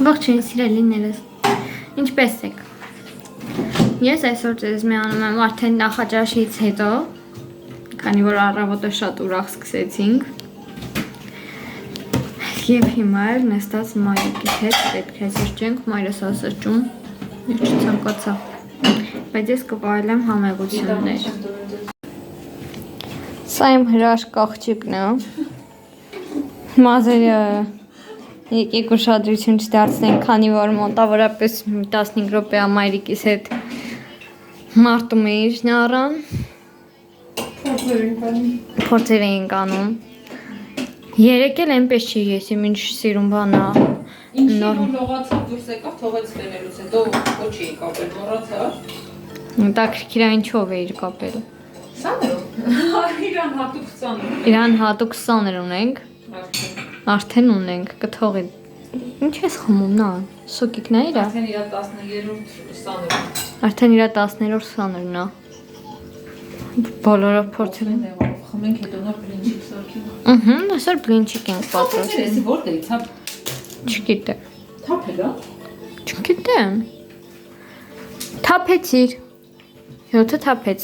Ողջույն սիրելիներս, ինչպես եք։ Ես այսօր ձեզ միանում եմ արդեն նախաճաշից հետո, քանի որ առավոտը շատ ուրախ սկսեցինք։ Եվ հիմա էլ նստած մայրիկիս հետ պետք է սրճենք, մայրս ասաճում, չցանկացա, բայց ես կվայելեմ համեղություններ։ Սա իմ հրաշք աղջիկն է, մազերը եկեք ուշադրություն չդարձնենք, քանի որ մոտավորապես 15 րոպե մայրիկիս հետ մարտում էիր նարան, փորձեր էինք անում, երեկ էլ այնպես չի ես իմ ինչ սիրում բանա, ինչի որ լողացավ դուրս եկավ թողեց ֆեներուց հետո ոչ էի կապել, մոռացա։ Տակրքիրա ինչով էիր կապել։ Սաներով։ Իրան հատուկ սաներ։ Իրան հատուկ սաներ ունենք։ Արդեն ունենք, կթողի։ Ինչ ես խմում, նա, սոկիկն է իրա։ Արդեն իրա 10-րդ սաներն է։ Արդեն իրա 10-րդ սաներն է։ Բոլորով փորձել են։ Խմենք հետո նոր բլինչիկ սարքենք։ Այսօր բլինչիկ ենք պատրաստում։ Էսի որտեղի թափ։ Չգիտեմ։ Թափել է։ Չգիտեմ։ Թափեցիր։ 7-ը թափեց։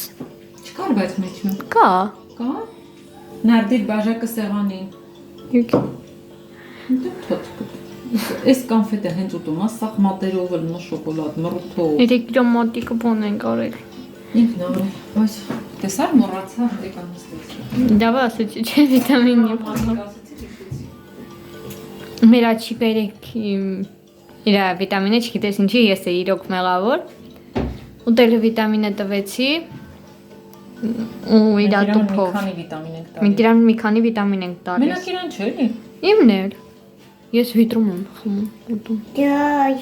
Չկար բայց մեջում։ Կա։ Կա։ Նարդիր բաժակը սեղանին։ Յուքի։ Այս կոնֆետը հենց ուտում, սաղ մատերով էլ նո շոկոլադ, մռութով։ 3 կիլո մոտիկը բուն ենք արել։ Ինքն արել, բայց տեսար մոռացա հանդեկան նստեց։ Դավա ասեցի, չէ վիտամինի բան։ Մեր աչիկը իր վիտամինը չգիտես ինչի, ես էի իրոք մեղավոր։ Ուտելու վիտամինը տվեցի ու իր տուփով։ Մենք իրան մի քանի վիտամին ենք տալիս։ Մենակ իրան չէ՞ էլի։ Իմն էլ։ Ես վիտրում եմ խմում, ուտում։ Դայ։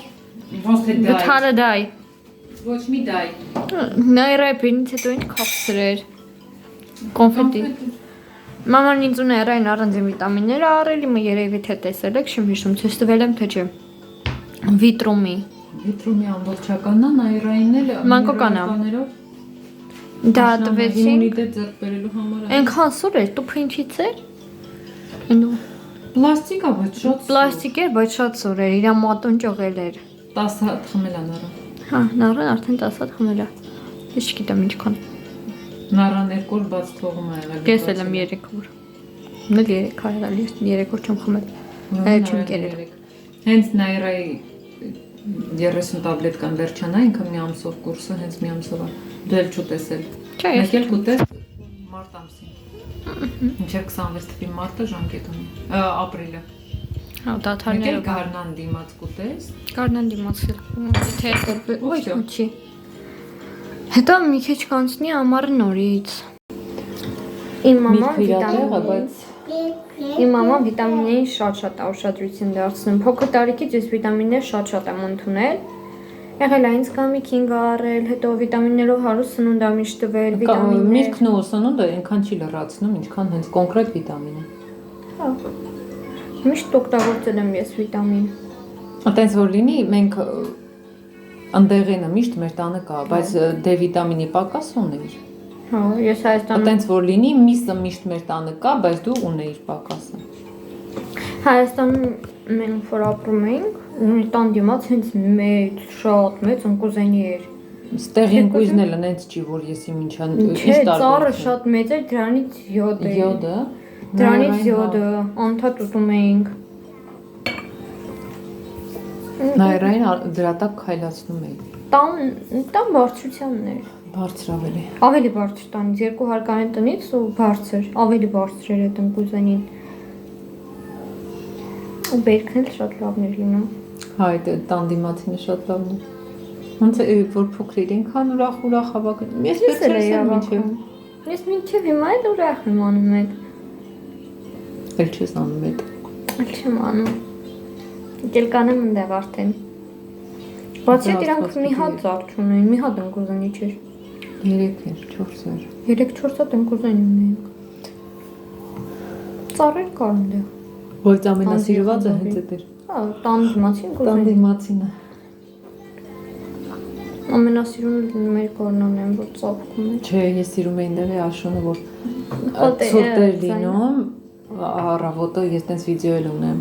Ոնց թե դայ։ Գթարը դայ։ Ոչ մի դայ։ Նայրեպինից հետո ինչ քապսրեր։ Կոնֆետի։ Մաման ինձ ու նայրային առանձին վիտամիններ առել, իմը երևի թե տեսել եք, չեմ հիշում, ցույց տվել եմ թե չէ։ Վիտրումի։ Վիտրումի ամբողջականն է, նայրայինն էլ Մանկոկանա։ Դա տվեցին։ Իմունիտետ ձեռք բերելու համար։ Այնքան սուր էր, տուփը ինչից էր։ Այնու Պլաստիկ է, բայց շատ պլաստիկ էր, բայց շատ սուր էր, իր մատուն ճողել էր։ 10 հատ խմել է նարան։ Հա, նարան արդեն 10 հատ խմել է։ Ես չգիտեմ ինչքան։ Նարան 2 օր բաց թողում է եղել։ Ես էլ եմ 3 օր։ Մել 3 արել, ես 3 օր չեմ խմել։ Այլ չեմ կերել։ Հենց նայրայի 30 տաբլետկան վերջանա, ինքը մի ամսով կուրսը, հենց մի ամսով է։ Դու էլ չուտեսել։ Չէ, Մեկ էլ կուտես մարտ ամսին։ Մինչև 26 թվականի մարտը ժամկետ ունի։ Ապրիլը։ Հա, Մեկ դաթարները էլ գարնան դիմաց կուտես։ Կարնան դիմացել։ Թե ոյ չի։ Հետո մի քիչ կանցնի ամառը նորից։ Իմ մաման վիտամիններին շատ ուշադրություն դարձնում։ Փոքր տարիքից ես վիտամիններ շատ եմ ընդունել։ Եղել է ինձ կամ քինգ առել, հետո վիտամիններով հարուստ սնունդ ամիշ տվել, վիտամիններ։ Միրգն ու սնունդը այնքան չի լրացնում, ինչքան հենց կոնկրետ վիտամինը։ Հա։ Միշտ օգտագործել եմ ես վիտամին։ Այտենց որ լինի, մենք ընդեղենը միշտ մեր տանը կա, բայց D վիտամինի պակաս ունեիր։ Հա, ես Հայաստանում Այտենց որ լինի, միսը միշտ մեր տանը կա, բայց դու ունեիր պակասը։ Հայաստանում մենք որ ապրում էինք, ունի տան դիմաց հենց մեծ, շատ մեծ ընկուզենի էր։ Ստեղ ինկույզն էլ նենց չի, որ եսի ինչան Չէ, ծառը շատ մեծ էր, դրանից յոդ էր։ Յոդը։ Դրանից յոդը, անդադ ուտում էինք։ Նայրային դրա տակ քայլացնում էի։ Տան բարձրությանն էր։ Բարձր ավելի։ Ավելի բարձր տանից, 2 հարկային տնից ու բարձր, ավելի բարձր էր այդ ընկուզենին։ Ու բերքն էլ շատ լավն էր լինում։ Հա, այդ տան դիմացինը շատ լավն է։ Ոնց է որ փոքր այնքան ուրախ հավաք։ Ես էլ էի մինչև։ հավաքում։ Ես մինչև հիմա էլ ուրախ եմ անում այդ։ Էլ չես անում այդ։ Էլ չեմ անում։ Դել կանեմ ընդեղ արդեն։ Բացի այդ իրանք մի հատ ծառ չունեին, մի հատ ընկուզենի չէր։ 3 էր, 4 էր։ 3-4 հատ ընկուզենի ունեինք։ Ծառեր կար ընդեղ։ Բայց ամենասիրվածը հենց այդ էր։ Հա, տան դիմացին Տան ընկուզենի։ դիմացինը։ Ամենասիրունը մեր կորնան են, որ ծափքում է։ Չէ, ես սիրում էի դեպի Աշոնը, որ Հոտ է, ցուրտ էր լինում, առավոտը ես տենց վիդեո էլ ունեմ։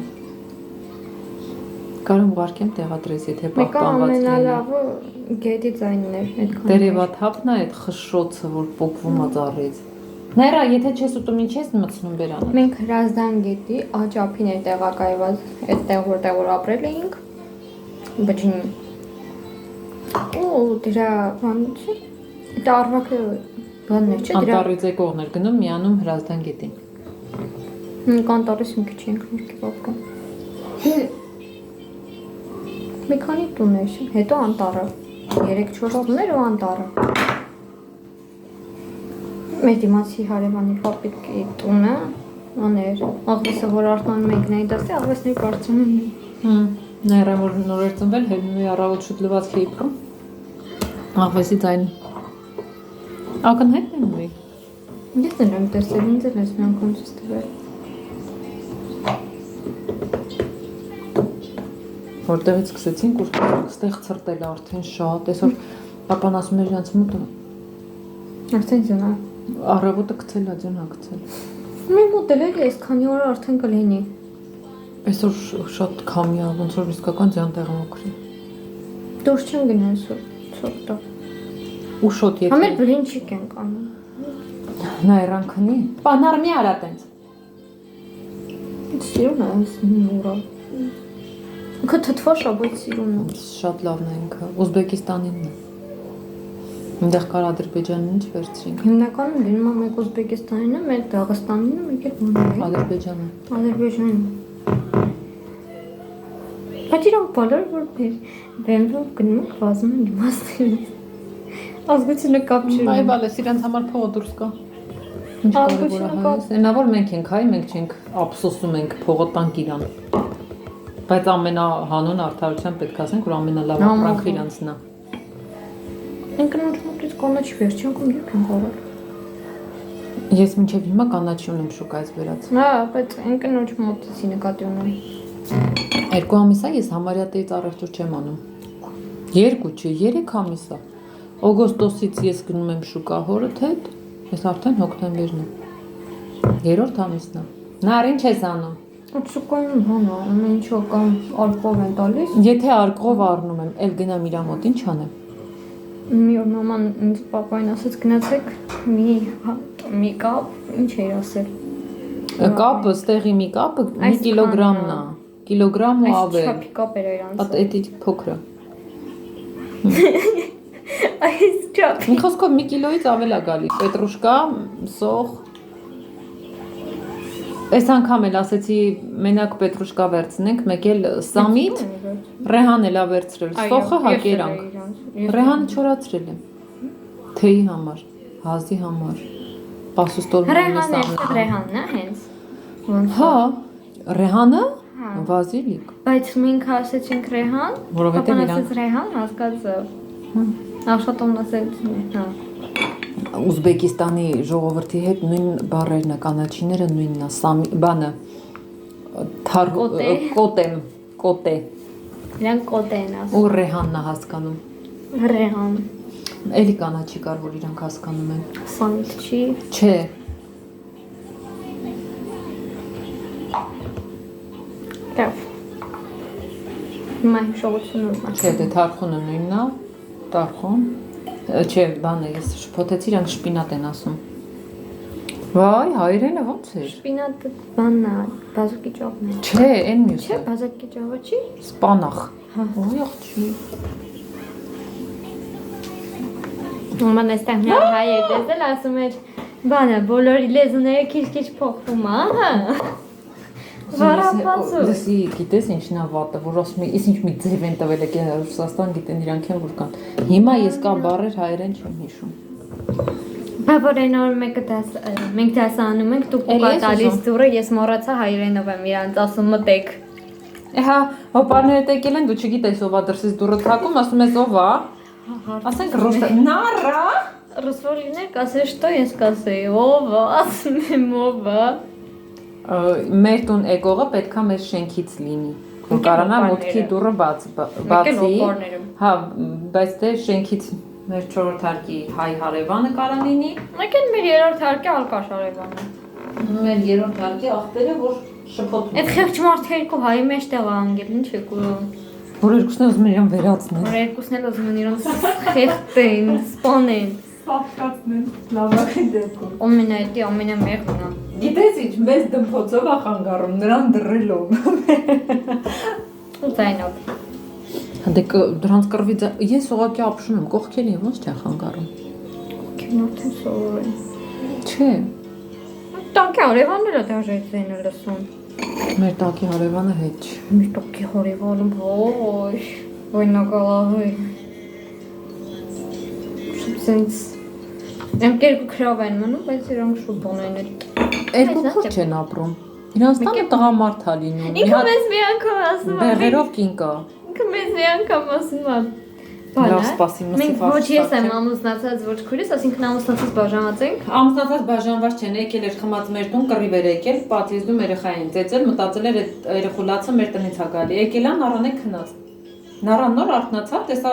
Կարում ուղարկեմ տեղադրես, եթե Մեկը պահպանված լինի։ ամենալավը գետի ձայնն էր այդքան։ Դերևաթափն է այդ խշշոցը, որ պոկվում է ծառից։ Նայրա, եթե չես ուտում, ինչ ես մտցնում բերանը։ Մենք Հրազդան գետի աճափին էր տեղակայված, այդտեղ որտեղ որ ապրել էինք։ Բջինի։ Ու դրա բանը չի։ Դա արվակը բանն է, չէ՞ դրա։ Անտառից եկողներ գնում միանում Հրազդան գետին։ Կանտարից մի քիչ ենք ներքի բապկան։ Մի քանի տուներ, հետո անտառը։ 3-4 տուներ ու անտառը։ Մեր դիմացի հարևանի պապիկի տունը աներ, աղվեսը որ արտանում ենք նայի դասի, աղվեսների բարձրանում են։ Նայրա որ նոր էր ծնվել, հելնուի առավոտ շուտ լվացքի իբրում։ Աղվեսի ձայն։ Ակնհայտ է նույնի։ Ես էլ եմ տեսել, ինձ էլ ես մի անգամ ցույց տվել։ Որտեղից սկսեցինք ու ստեղ ցրտել արդեն շատ, այսօր պապան ասում էր իրանց մոտը Արդեն ձնա։ առավոտը գցել է, ձնա գցել։ Մեր մոտ էլ էլի այսքանի օր արդեն կլինի։ Այսօր շատ քամի է, ոնց որ իսկական ձյան տեղը մոքրի։ Դուրս չեմ գնալ սուրտը։ Ու շոտ եկել։ Համեր բլինչիկ ենք անում։ Նայրան քնի։ Պանար մի արա տենց։ Սիրուն է այս նորա։ Ինքը թթվաշ է, բայց սիրուն է։ Շատ լավն է ինքը, Ուզբեկիստանինն է։ Այնտեղ կար Ադրբեջանին ինչ վերցրինք։ Հիմնականում լինում է մեկ Ուզբեկիստանինը, մեկ Դաղստանինը, մեկ էլ բանը։ Ադրբեջանը։ Ադրբեջանը։ Բայց իրանք բոլորը որ բեմբով գնում ենք վազում են իմաստից։ Ազգությունը կապ չի։ Այ բալես, իրանց համար փողը դուրս կա։ Ինչ կարևոր է հայս։ Այնա որ մենք ենք հայ, մենք չենք ափսոսում ենք փողը տանք իրան։ Բայց ամենահանուն արդարության պետք է ասենք, որ ամենալավ ապրանքը իրանցն է։ Ինքնուրույն մոտից կանաչ վերջնքում երբ են գորել։ Ես մինչև հիմա կանաչի ունեմ շուկայից վերած։ Հա, բայց ինքնուրույն մոտից նկատի ունեմ։ 2 ամիս է ես համարյա տեից առևտուր չեմ անում։ 2 չի, 3 ամիս է։ Օգոստոսից ես գնում եմ շուկա հորդ հետ, ես արդեն հոկտեմբերն է։ 3-րդ ամիսն է։ Նար ինչ ես անում։ Այդ շուկայում բան է, ամեն ինչը կամ ալկոհոլ են տալիս։ Եթե արկղով առնում եմ, էլ գնամ իրա մոտ, ինչ անեմ։ Մի օր մաման ինձ պապային ասաց գնացեք մի կապ, ինչ էր ասել։ Կապը, ստեղի մի կապը 1 կիլոգրամն է։ Կիլոգրամ ու Այս ավել։ չափի կապ էր իրանց։ Այդ փոքրը։ Այս չափի։ Մի խոսքով 1 կիլոից ավել է գալի։ Պետրուշկա, սող։ Այս անգամ էլ ասեցի մենակ պետրուշկա վերցնենք, մեկ էլ սամիտ, ռեհան էլ ա վերցրել, սոխը հակերանք։ Ռեհանը չորացրել եմ։ Թեյի համար, հազի համար, պասուստոլման Ռեհանն է հենց։ Հա, ռեհանը վազիլիկ։ Բայց մենք ասեցինք ռեհան, Որովհետև պապան ասեց ռեհան, հասկացա։ Աշխատողն ասեց, հա։ Ուզբեկիստանի ժողովրդի հետ նույն բառերն է, կանաչիները նույնն է, բանը կոտե։ Իրան կոտե են ասում։ Ու ռեհանն է հասկանում։ Ռեհան։ Էլի կանաչի կար, որ իրանք հասկանում են։ Սամիտ չի։ Չէ։ Լավ։ Հիմա հիշողությունը ուզում Չէ, դե թարխունը նույնն է, տարխուն։ Չէ, բանը ես շփոթեցի, իրանք շպինատ են ասում։ Վայ, հայրենը ո՞նց էր։ Շպինատը բանն է, բազուկի ճավն է։ Չէ, այն մյուսը։ Չէ, բազուկի ճավը չի։ Սպանախ։ Հա, Ոյ, աղջի։ Մաման այստեղ մի հայ է տեսել, ասում էր, բանը, բոլորի լեզուները քիչ-քիչ փոխվում է, հա։ Վարապացու։ Լսի, գիտես ինչն է վատը, որ ասում է, ինչ մի ձև են տվել եկել Ռուսաստան, գիտեն իրանք են որ կան։ Հիմա ես կա բառեր հայերեն չեմ հիշում։ Բա որ այն օր մենք դասանում ենք, դուք կա տալիս դուրը, ես մոռացա հայերենով եմ իրանց ասում մտեք։ Հա, հոպարները եկել են, դու չգիտես ով է դրսից դուրը թակում, ասում ես ով է։ Ասենք Նարա։ Ռուսվոլիներ կասես, что ես կասեի, ով է, ասում եմ ով է։ Մեր տուն եկողը պետքա մեր շենքից լինի։ Ու կարանա մուտքի դուռը բացի։ Հա, բայց դե շենքից մեր 4-րդ հարկի հայ հարևանը կարա լինի։ Մեկ էլ մեր 3-րդ հարկի ալկաշ հարևանը։ Մեր 3-րդ հարկի աղբերը, որ Շփոթում։ Այդ խեղճ մարդը երկու հայի մեջ տեղ անգել, ինչ եք ուզում։ Որ երկուսն էլ ուզում են իրան վերացնել։ Որ երկուսն էլ ուզում են իրենց խեղտեն, սպանեն։ Սապկացնեն, լավագույն դեպքում։ Ամենայդի ամենամեղն է։ Գիտես ինչ, մեզ դմփոցով է խանգարում, նրան դռելով։ Ու ձայնով։ Դեք դրանց կռվի ես ուղղակի ապշում եմ, կողքերի ոնց չէ խանգարում։ Կինոթ եմ սովորել։ Չէ, Տանկի հարևանները դաժե ձայնը լսում։ մեր տակի հարևանը հետ չի։ Մեր տոկի հարևանը ոչ, վայնակալահի։ Սենց Եմ երկու քրավ են մնում, բայց իրանք շուտ բոն են։ Երկու քուր չեն ապրում։ Իրանց տանը տղամարդ է լինում։ Ինքը մեզ մի անգամ ասում է։ Բեղերով կին կա։ Ինքը մեզ մի անգամ ասում է։ Լավ, սպասի, Մենք ոչ ես եմ ամուսնացած, ոչ քուրիս, ասինքն ամուսնացած բաժանված ենք։ Ամուսնացած բաժանված չեն, եկել էր խմած մեր տուն, կռիվ էր եկել, պատիզդում երեխային ծեծել, մտածել էր այդ երեխուլացը մեր տնից է գալի։ Եկել ան առան է քնած։ Նարան նոր արթնացավ, տեսա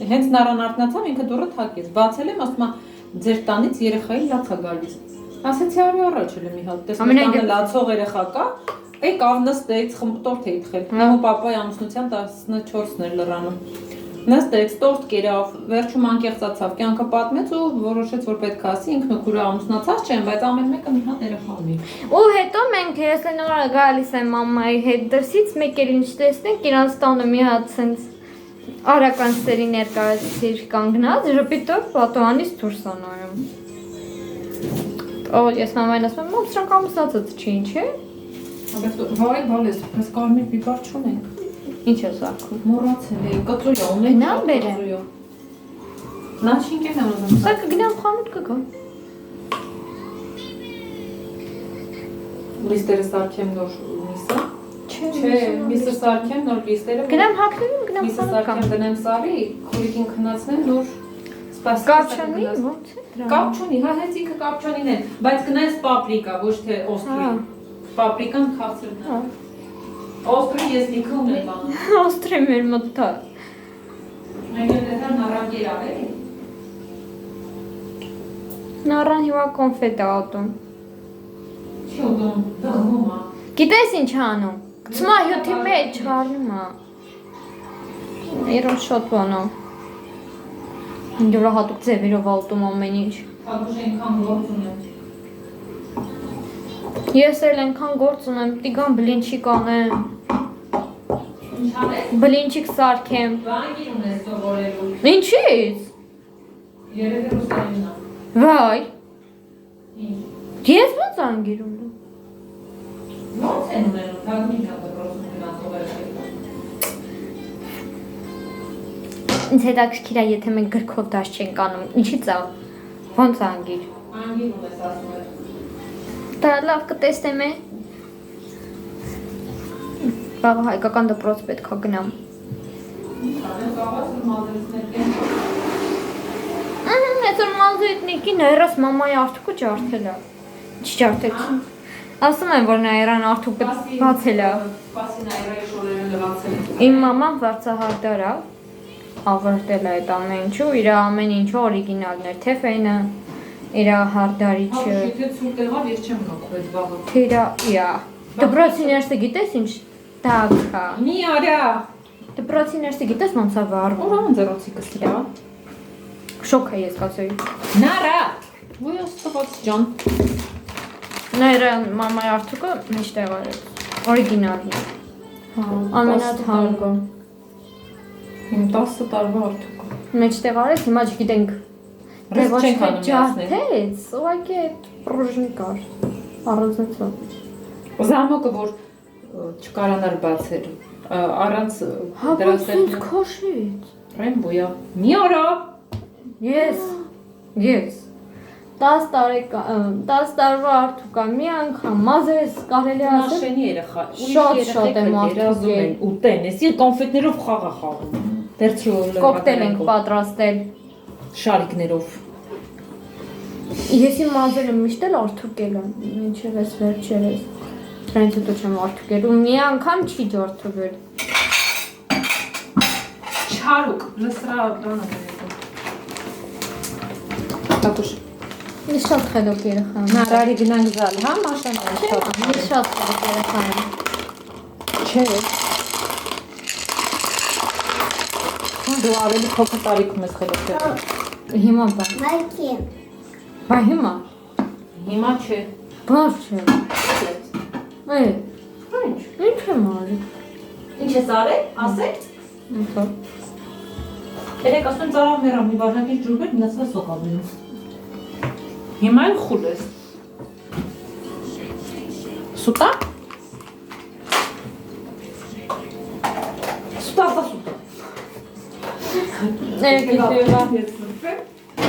հենց նարան արթնացավ, ինքը դուռը թակեց։ Բացել եմ, ասում է ձեր տանից երեխայի լաց է գալիս։ Ասեցի արի առաջ էլ մի հատ, տեսա տանը լացող երեխա կա, եկավ նստեց, խմբտորթ էի թխել։ Նամու պապայի ամուսնության 14-ն էր լրանում։ Նստեց, տորտ կերավ, վերջում անկեղծացավ, կյանքը պատմեց ու որոշեց, որ պետք է ասի, ինքն ու քուրը ամուսնացած չեն, բայց ամեն մեկը մի հատ երեխա ունի։ Ու հետո մենք ես նորը գալիս եմ մամայի հետ դրսից, մեկ էլ ինչ տեսնենք, իրանց տանը մի հատ սենց արական սերի ներկայացիր կանգնած, ժպիտով պատոհանից դուրս է նայում։ Օ, ես մամային ասում եմ, սրանք ամուսնացած չի, ինչ է։ Վայ, բալես, պես կարմիր բիբար չունենք։ Ինչ է սարքում։ Մոռացել էի, կծույա ունենք։ Գնամ բերեմ։ Նա շինքեն եմ ուզում։ Սա կգնամ խանութ կգա։ Լիստերը սարքեմ նոր միսը։ Չէ, միսը սարքեմ նոր լիստերը։ Գնամ հագնեմ, գնամ Միսը խանութ սարքեմ դնեմ սարի, քուրիկին քնացնեմ նոր սպասի։ Կապ չունի, ո՞նց է դրա։ Կապ չունի, հա հենց ինքը կապ չունին է, բայց գնայս պապրիկա, ոչ թե օստրի։ Պապրիկան քաղցրն է։ Օստրի ես լիքը ունեմ բանը։ Օստրի մեր մոտ դա։ Մենք էլ դեռ նարանգեր արել։ Նարան հիվա կոնֆետ է ատում։ Չի ուտում, դղվում է։ Գիտես ինչ անում։ Գցում է հյութի մեջ, չառնում է։ Իրոք շատ բան է։ Յուրահատուկ ձևերով ատում ամեն ինչ։ Հագուշ ենքան գործ ունեմ։ Ես էլ ենքան գործ ունեմ, պիտի գամ բլինչիկ անեմ։ Ինչ անես։ Բլինչիկ սարքեմ։ Բանկին ունես սովորելու։ Ինչի՞ց։ Երևի ռուսերենն է։ Վայ։ Ինչ։ Ես ո՞նց անգիր ունեմ։ Ո՞նց են ունենում, թագումին կա դպրոցում գնաց սովորել։ Ինձ հետաքրքիր է, եթե մենք գրքով դաշ չենք անում, ինչի՞ց է։ Ո՞նց անգիր։ Անգին ունես ասում էր։ Դա լավ կտեսնեմ է։ Բաղ հայկական դպրոց պետք է գնամ։ Անեմ կաղաց որ մազերսներ կեն։ Այսօր մազետնիկի նայրաս մամայի արդուկը ջարդել է։ Չի ջարդել։ Ասում են, որ նայրան արդուկը բացել է։ Սպասի նայրայի շորերը լվացել։ Իմ մաման վարձահարդար է, ավարտել է այդ ամեն ինչու, իր ամեն ինչը օրիգինալն էր, թե ֆենը, իր հարդարիչը, Եթե ցուրտ եղավ, ես չեմ հոգու այդ բաղը։ թե իր, դպրոցի ներսը գիտես ինչ տակա։ Մի արա։ Դպրոցի ներսը գիտես ոնց է վառվում։ Ուր անձեռոցիկը սրա։ Շոկ է ես կասեի։ Նարա։ Ոյ աստված ջան։ Նայրը մամայի արդուկը մեջտեղ էր, օրիգինալն է։ Ամենաթանկը։ Իմ 10 տարվա արդուկը։ Մեջտեղ արեց, հիմա չգիտենք։ Դե ոչ չենք թե անում ջարդեց, ուղղակի այդ պրոժնիկ կար։ Առանձնացավ։ Զամոկը որ չկարանար բացել։ Առանց Հա, ոնց քոշից։ Ռեմբոյա։ Մի արա։ Ես 10 տարվա արդուկա մի անգամ մազերս կարելի ասել Մաշենի երեխա։ Շատ եմ երազում ուտեն, էսի կոնֆետներով խաղ է խաղում։ Դերցրով կոկտեյլ ենք պատրաստել։ Շարիկներով։ Ես իմ մազերը միշտ էլ արդուկել եմ, մինչև էս վերջերս։ Դրանից հետո չեմ արդուկել ու մի անգամ չի ջարդվել։ Չարուկ, լսրա բանը։ Տակուշ։ Ես շատ խելոք երեխա եմ։ Նարարի գնանք զալ, հա, Մաշան։ Ես շատ խելոք երեխա եմ։ Չէ։ Դու ավելի փոքր տարիքում ես խելոք եղել։ Հիմա բա։ Մայքի։ Բա հիմա։ Հիմա չէ։ Բավ չէ։ Ինչ եմ արի։ Ինչ ես արել, ասեք։ Ոնց։ Երեք ասում ծարավ մեռա մի բաժակի ջուրբեր մնացել սոկավինում։ Հիմա էլ խուլ ես։ Սուտա։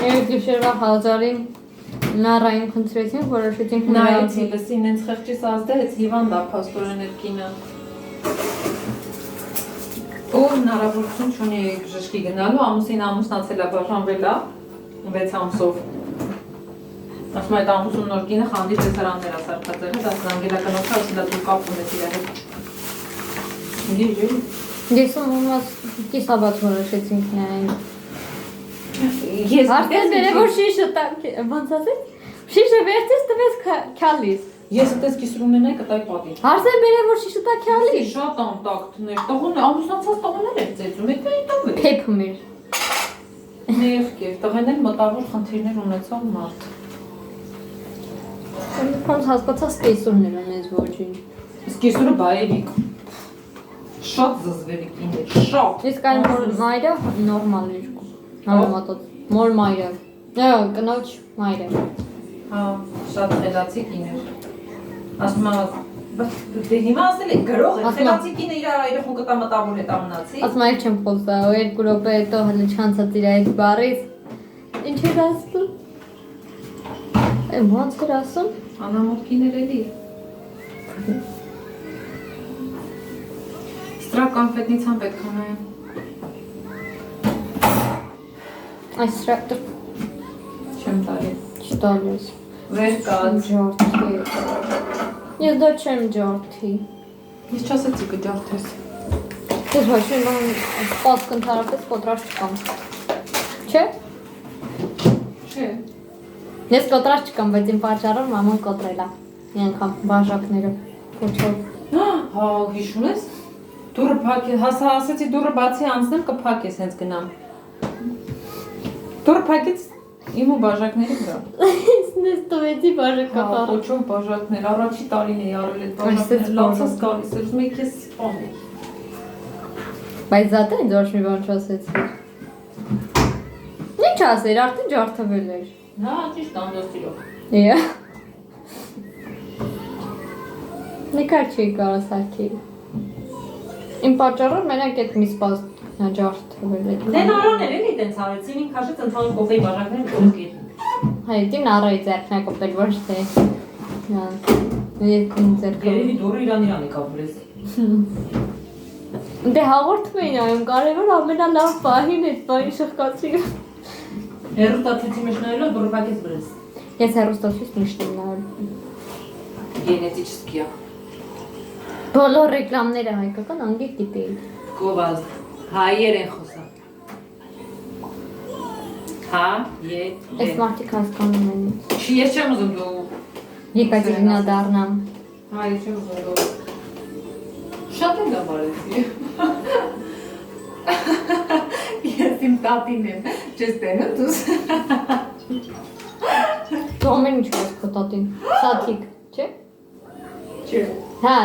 Երկիշերվա հազարին նարային խնդրեցինք, որոշեցինք Նայեցի, լսի, ինենց խեղճիս ազդեց հիվանդ ա փաստորեն էր կինը։ Ու հնարավորություն չունի բժշկի գնալու, ամուսին ամուսնացել ա, բաժանվել ա 6 ամսով։ Ասում այդ ամուսուն նոր կինը խանդի տեսարաններ ա սարքածել, դա զանգելականոց ասել ա դու կապ ունես իր հետ։ Գիժի։ Ես ումաս կիսաբաց որոշեցինք նայենք։ Ես Արդեն դերը որ շիշը տակ, ոնց ասես։ Շիշը վերցես տվես քալիս։ Ես այդպես կիսր ունենայի կտայի պատի։ Արդեն դերը որ շիշը տակ քալի։ Շատ անտակտներ, տղոն ամուսնացած տղաներ էր ծեծում, դա ինտով է։ Փեփում էր։ Մեղք էր, տղեն էլ մտավոր խնդիրներ ունեցող մարդ։ Ոնց հասկացած կեսուրներ ունես ոչինչ։ Իսկ կիսուրը բայերիկ։ Շատ զզվելի կին էր, շատ։ Իսկ այն որ մայրը նորմալ էր։ Նորմատոց, մոր մայրը։ Դա կնոջ մայրը։ Հա, շատ խելացի կին էր։ Ասում ա, դե հիմա ասել եք գրող է, խելացի կինը իր երեխու կտա մտավոր հետ ամնացի։ Ասում այլ չեմ խոսա, ու 2 րոպե հետո հələ չանցած իր այդ բառից։ Ինչ էր ասում։ Ոնց էր ասում։ Անամոթ կին էր էլի։ Ստրակ կոնֆետնիցան պետք է նայեմ։ Այս սրակը Չեմ տարի։ չտալիս։ Վեր կած։ Ջորթի։ Ես դա չեմ ջորթի։ Ես չասեցի կջարդես։ Ես ոչ մի բան սպասք ընդհանրապես կոտրած չկամ։ Չէ։ Չէ։ Ես կոտրած չկամ, բայց իմ պատճառով մաման կոտրել է։ Մի անգամ բաժակները փոչով։ Հա, հիշում ես։ Դուրը փակ է, հասա ասեցի դուրը բացի անցնեմ կփակես հենց գնամ։ Դուրը փակեց իմ ու բաժակների վրա։ Ես տվեցի բաժակը։ Հա, փոչով բաժակներ, առաջի տարին էի արել այդ բաժակները, լացած գալիս էր, ուզում եք ես սպանել։ Բայց դա դե ոչ մի բան չասեցի։ Ինչ ասեր, արդեն ջարդվել էր։ Հա, ճիշտ անդոստիրով։ Իա։ Նկար չի կարող սարքել։ Իմ պատճառով մենակ այդ մի սպասք ջարդվել էր։ Դե նորաներ էլի տենց արեցին, ինք քաշեց ընդհանուր կոֆեի բաժակները դուրս գետին։ Հայ դին առայ ձեռքն կոպել ոչ թե։ Հա։ Երկու ձեռքը։ Երևի դուրը իրան եկավրես։ Դե հաղորդում էին այում, կարևոր ամենալավ պահին այդ բանի շղկացի։ Հերուստացիցի մեջ նայելով դուրը փակեց վրես։ Ես հեռուստացույց միշտ եմ նայում։ Գենետիչսկիա։ Բոլոր ռեկլամները հայկական անգիր գիտեի։ Գովազ, հայեր են խոսա։ Հա, Այս մարդիկ հասկանում են։ Չի, ես չեմ ուզում դու։ Եկատերինա դառնամ։ Հա, ես չեմ ուզում դու։ Շատ եմ դա բարեցի։ Ես իմ տատին եմ, չես տենում դուս։ Դու ամեն ինչ ես քո տատին։ Սաթիկ, չէ՞։ Չէ։ Հա,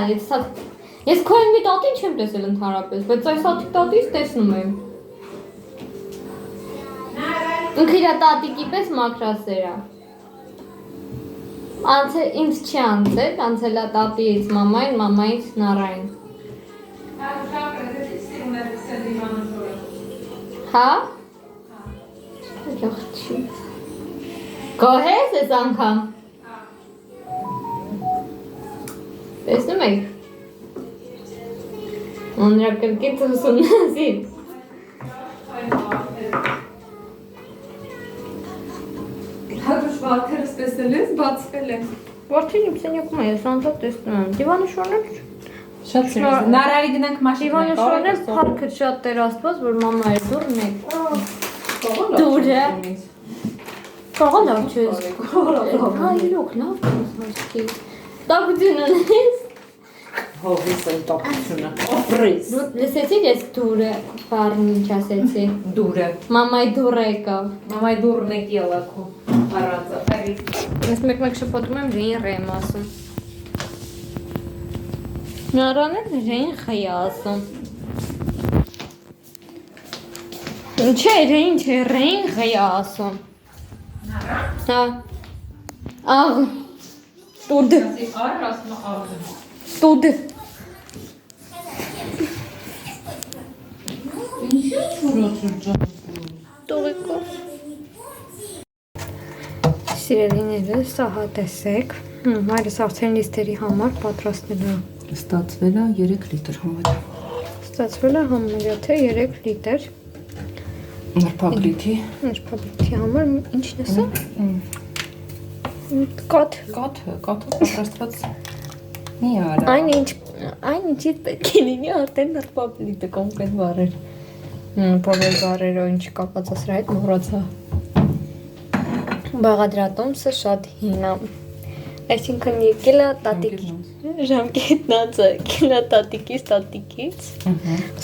ես քո մի տատին չեմ տեսել ընդհանրապես, բայց այս սաթիկ տատից տեսնում եմ։ Ինքը իր տատիկի պես մակրասեր է։ Ինձ չի անցել, անցել է տատից մամային, մամայից նարային։ Հա? Ջախչի։ Գոհես ես անգամ։ Տեսնում եք։ Նրա կրկիտ ուսումնասիր։ Հատուշ վարդերս տեսել ես, բացվել եմ։ Որդին իմ սենյակում է, ես անձամբ տեսնում եմ։ Դիվանը շորնել Շատ սիրես։ Նարարի գնանք մաշին։ Դիվանը շորնել փառքը շատ տեր աստված, որ մամա էր դուր մեկ։ Դուրը։ Կարող լավ չես։ Հա, իրոք լավ չես։ Տապությունն ես։ Հովիս են տապությունը։ Ապրես։ Դու լսեցի ես դուրը բառն ինչ ասեցի։ Դուրը։ Մամայի դուրը եկավ։ Մամայի դուրն է ելակու։ Առածը։ Ես մեկ-մեկ շփոթում եմ ժեին ռեմ ասում։ Նարանը ժեին խայ ասում։ Չէ, ժեին չէ, ռեին խայ ասում։ Հա։ Աղ։ Տուդ։ Առ ասում աղ։ Տուդ։ Ինչի՞ չուրոց Տողիկո։ Սիրելիներս, ահա տեսեք, մայրս արդեն լիստերի համար պատրաստել է։ Ստացվել է 3 լիտր համարյա։ Ստացվել է համարյա թե 3 լիտր։ Նրբաբլիթի։ Նրբաբլիթի համար ինչն է սա։ Կաթ։ Կաթը պատրաստված մի արա։ Այնինչից պետք է լինի արդեն նրբաբլիթը կոնկրետ բառեր։ Բոլոր բառերը ինչ կապված է սրա հետ մոռացա։ Բաղադրատոմսը շատ հին է։ Այսինքն եկել է տատիկի ժամկետնացը, եկել է տատիկից։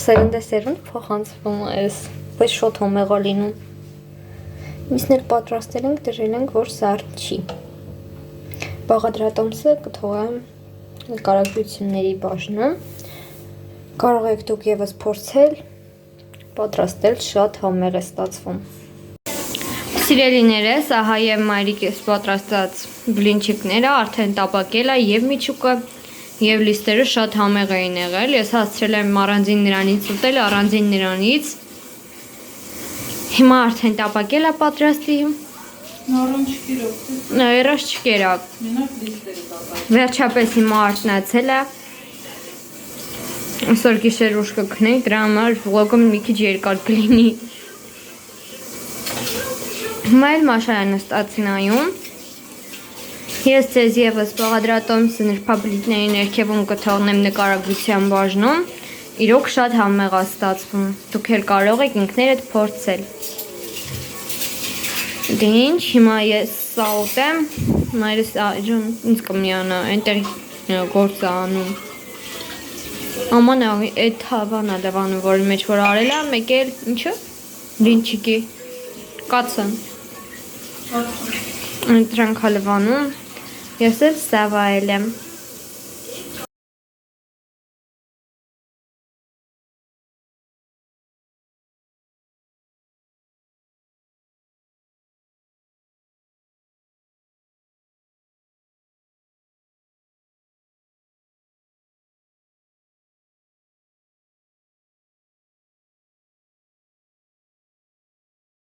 Սերնդեսերունդ փոխանցվում է այս, բայց շոտ հոմեղ է լինում։ Միսներ պատրաստել ենք, դրել ենք, որ սառն չի։ Բաղադրատոմսը կթողեմ կարագությունների բաժնում։ Կարող եք դուք եւս փորձել պատրաստել, շատ համեղ է ստացվում։ Սիրելիներս, ահա եւ մայրիկես պատրաստած բլինչիկները արդեն տապակել է եւ միջուկը եւ լիստերը շատ համեղ էին եղել։ Ես հասցրել եմ առանձին նրանից ուտել, առանձին նրանից։ Հիմա արդեն տապակել է պատրաստի։ Նորոն չկերով։ Ներաշ չկերավ։ Մենակ լիստերի տապակ։ Վերջապես հիմա արթնացել է։ Այսօր գիշեր ուշ կքնենք, դրա համար վլոգը մի քիչ երկար կլինի։ Հիմա էլ Մաշայանը ստացի նայում։ Ես ձեզ եւս բաղադրատոմսը նրբաբլիթների ներքևում կթողնեմ նկարագրության բաժնում։ Իրոք շատ համեղ է ստացվում։ Դուք էլ կարող եք ինքներդ փորձել։ Դե ինչ, հիմա ես սա ուտեմ, մայրս ինձ կմիանա, այնտեղ գործ է անում։ Աման այդ հավանա լավանը, որի մեջ որ արել է, մեկ էլ ինչը, բլինչիկի, կացը, դրանք հալվանում, ես էլ սավայել եմ։